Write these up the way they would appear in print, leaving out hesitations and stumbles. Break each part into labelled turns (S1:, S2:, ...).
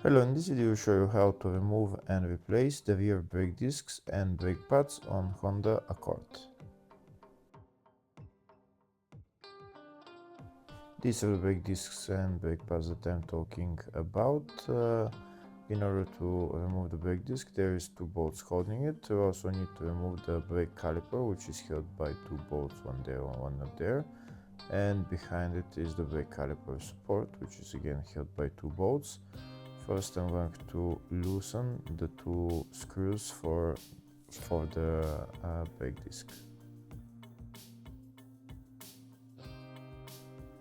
S1: Hello, in this video I will show you how to remove and replace the rear brake discs and brake pads on Honda Accord. These are the brake discs and brake pads that I'm talking about. In order to remove the brake disc, there is two bolts holding it. You also need to remove the brake caliper, which is held by two bolts, one there and one not there. And behind it is the brake caliper support, which is again held by two bolts. First I'm going to loosen the two screws for the brake disc.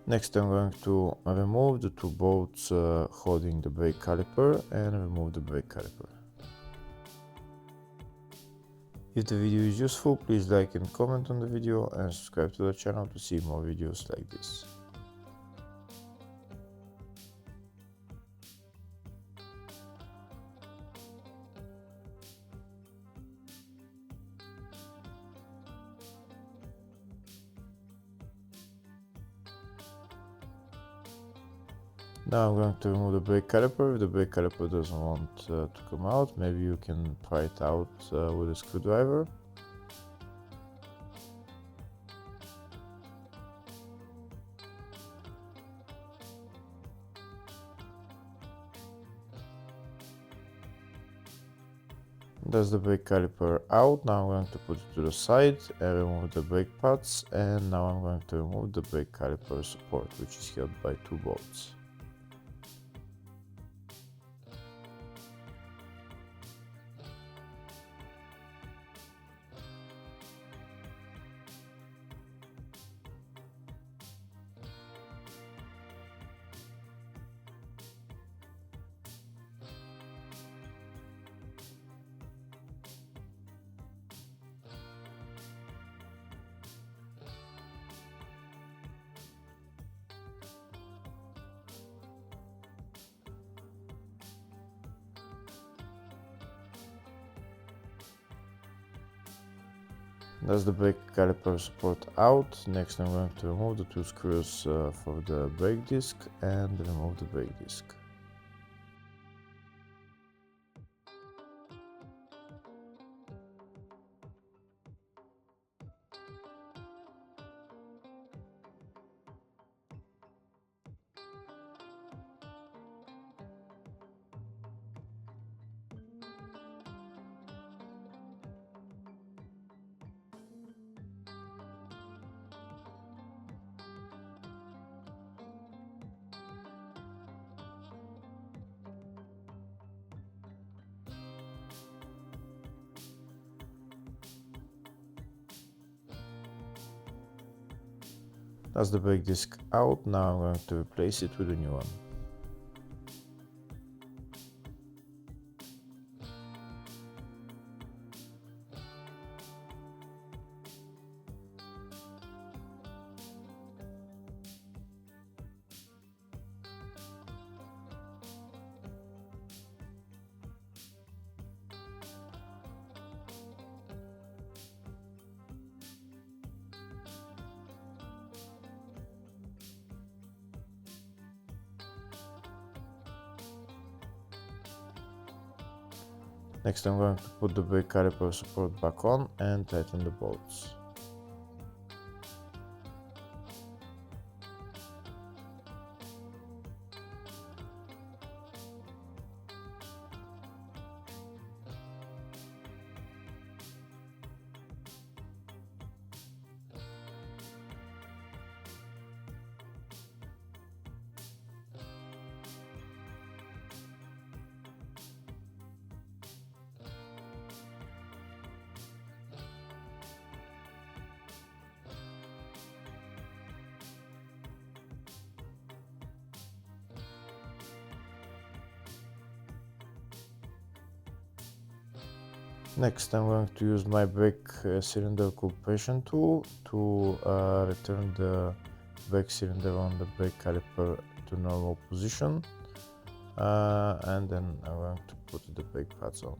S1: Next I'm going to remove the two bolts holding the brake caliper and remove the brake caliper. If the video is useful, please like and comment on the video and subscribe to the channel to see more videos like this. Now I'm going to remove the brake caliper. If the brake caliper doesn't want to come out, maybe you can pry it out with a screwdriver. That's the brake caliper out. Now I'm going to put it to the side and remove the brake pads, and now I'm going to remove the brake caliper support, which is held by two bolts. That's the brake caliper support out. Next I'm going to remove the two screws for the brake disc and remove the brake disc. That's the brake disc out. Now I'm going to replace it with a new one. Next I'm going to put the brake caliper support back on and tighten the bolts. Next I'm going to use my brake cylinder compression tool to return the brake cylinder on the brake caliper to normal position, and then I'm going to put the brake pads on.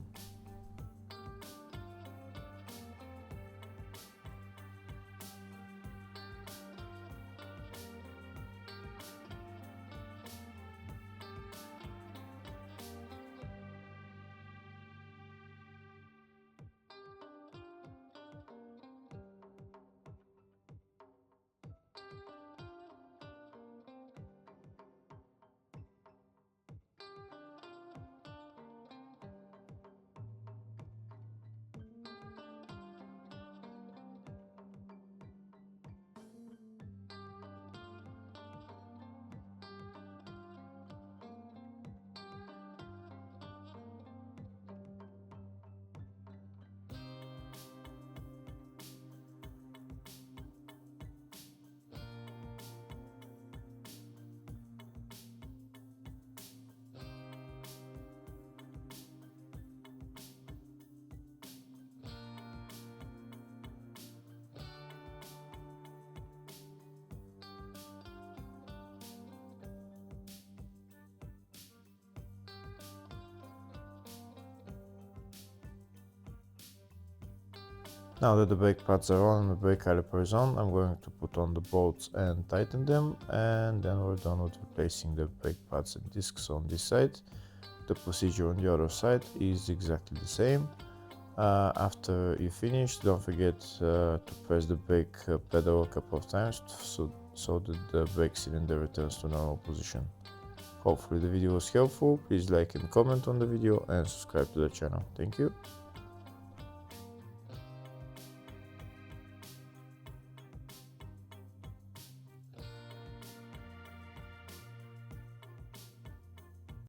S1: Now that the brake pads are on and the brake caliper is on, I'm going to put on the bolts and tighten them, and then we're done with replacing the brake pads and discs on this side. The procedure on the other side is exactly the same. After you finish, don't forget to press the brake pedal a couple of times so that the brake cylinder returns to normal position. Hopefully the video was helpful. Please like and comment on the video and subscribe to the channel. Thank you.